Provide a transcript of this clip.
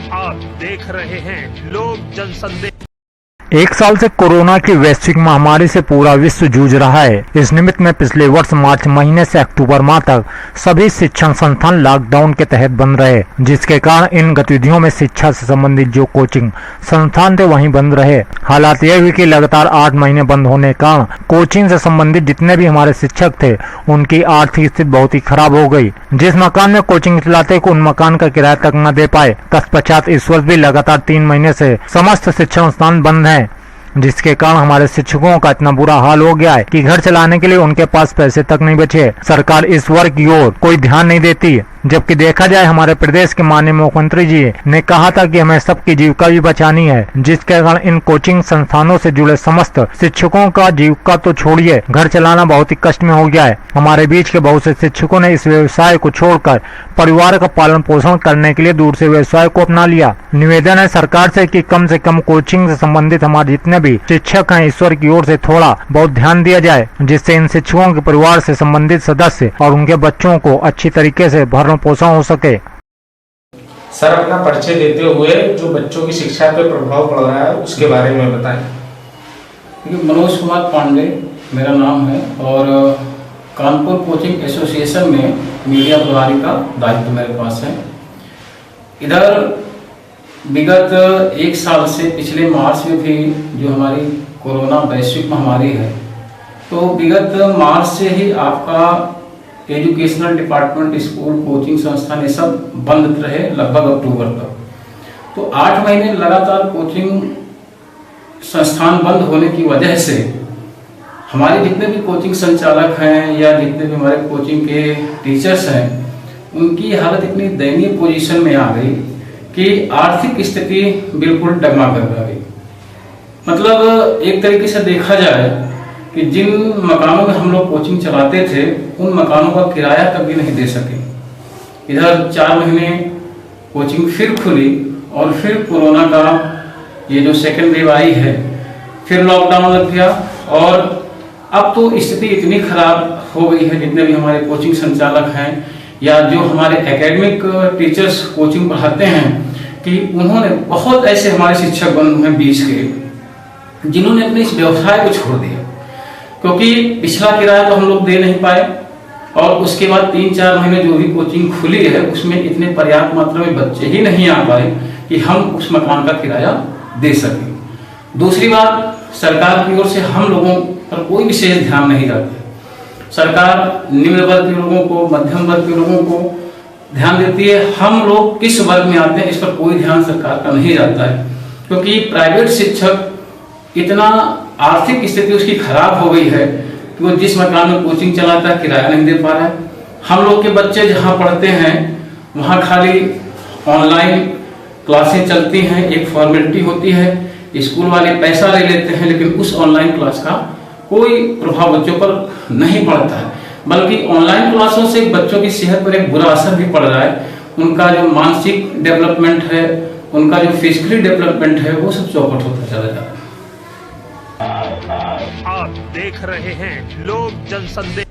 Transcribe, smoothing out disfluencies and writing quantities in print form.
आप देख रहे हैं लोक जनसंदेश। एक साल से कोरोना की वैश्विक महामारी से पूरा विश्व जूझ रहा है। इस निमित्त में पिछले वर्ष मार्च महीने से अक्टूबर माह तक सभी शिक्षण संस्थान लॉकडाउन के तहत बंद रहे, जिसके कारण इन गतिविधियों में शिक्षा से संबंधित जो कोचिंग संस्थान थे वहीं बंद रहे। हालात यह हुई कि लगातार 8 महीने बंद होने के कारण कोचिंग से संबंधित जितने भी हमारे शिक्षक थे उनकी आर्थिक स्थिति बहुत ही खराब हो गई। जिस मकान में कोचिंग चलाते को उन मकान का किराया तक न दे पाए। तत्पश्चात इस वर्ष भी लगातार 3 महीने से समस्त शिक्षण संस्थान बंद है, जिसके कारण हमारे शिक्षकों का इतना बुरा हाल हो गया है कि घर चलाने के लिए उनके पास पैसे तक नहीं बचे। सरकार इस वर्ग की ओर कोई ध्यान नहीं देती, जबकि देखा जाए हमारे प्रदेश के माननीय मुख्यमंत्री जी ने कहा था कि हमें सबकी जीविका भी बचानी है, जिसके कारण इन कोचिंग संस्थानों से जुड़े समस्त शिक्षकों का जीविका तो छोड़िए, घर चलाना बहुत ही कष्ट में हो गया है। हमारे बीच के बहुत से शिक्षकों ने इस व्यवसाय को छोड़कर परिवार का पालन पोषण करने के लिए दूर से व्यवसाय को अपना लिया। निवेदन है सरकार से कि कम से कम कोचिंग से संबंधित हमारे जितने भी शिक्षक हैं ईश्वर की ओर से थोड़ा बहुत ध्यान दिया जाए, जिससे इन शिक्षकों के परिवार से संबंधित सदस्य और उनके बच्चों को अच्छी तरीके से भरण पोषण हो सके। सर, अपना परिचय देते हुए जो बच्चों की शिक्षा पर प्रभाव पड़ रहा है उसके बारे में बताएं। मनोज कुमार पांडे मेरा नाम है और कानपुर कोचिंग एसोसिएशन में मीडिया प्रभारी का दायित्व मेरे पास है। इधर विगत 1 साल से पिछले मार्च में भी जो हमारी कोरोना वैश्विक महामारी है, तो विगत मार्च से ही आपका एजुकेशनल डिपार्टमेंट, स्कूल, कोचिंग संस्थान ये सब बंद रहे लगभग अक्टूबर तक। तो 8 महीने लगातार कोचिंग संस्थान बंद होने की वजह से हमारे जितने भी कोचिंग संचालक हैं या जितने भी हमारे कोचिंग के टीचर्स हैं, उनकी हालत इतनी दयनीय पोजीशन में आ गई कि आर्थिक स्थिति बिल्कुल डगमगा कर गई। मतलब एक तरीके से देखा जाए कि जिन मकानों में हम लोग कोचिंग चलाते थे उन मकानों का किराया कभी नहीं दे सके। इधर 4 महीने कोचिंग फिर खुली और फिर कोरोना का ये जो सेकेंड वेव आई है, फिर लॉकडाउन लग गया और अब तो स्थिति इतनी खराब हो गई है, जितने भी हमारे कोचिंग संचालक हैं या जो हमारे एकेडमिक टीचर्स कोचिंग पढ़ाते हैं, कि उन्होंने बहुत ऐसे हमारे शिक्षक बंधु हैं बीच के जिन्होंने अपने इस व्यवसाय को छोड़ दिया, क्योंकि पिछला किराया तो हम लोग दे नहीं पाए और उसके बाद 3-4 महीने जो भी कोचिंग खुली है उसमें इतने पर्याप्त मात्रा में बच्चे ही नहीं आ पाए कि हम उस मकान का किराया दे सकें। दूसरी बात, सरकार की ओर से हम लोगों पर कोई विशेष ध्यान नहीं जाता। सरकार निम्न वर्ग के लोगों को, मध्यम वर्ग के लोगों को ध्यान देती है, हम लोग किस वर्ग में आते हैं इस पर कोई ध्यान सरकार का नहीं जाता है, क्योंकि प्राइवेट शिक्षक इतना आर्थिक स्थिति उसकी खराब हो गई है कि वो जिस मकान में कोचिंग चलाता है किराया नहीं दे पा रहा है। हम लोग के बच्चे जहाँ पढ़ते हैं वहाँ खाली ऑनलाइन क्लासें चलती हैं, एक फॉर्मेलिटी होती है, स्कूल वाले पैसा ले लेते हैं, लेकिन उस ऑनलाइन क्लास का कोई प्रभाव बच्चों पर नहीं पड़ता है, बल्कि ऑनलाइन क्लासों से बच्चों की सेहत पर एक बुरा असर भी पड़ रहा है। उनका जो मानसिक डेवलपमेंट है, उनका जो फिजिकली डेवलपमेंट है, वो सब चौपट होता चला जा रहा है। आप देख रहे हैं लोक जनसंदेश।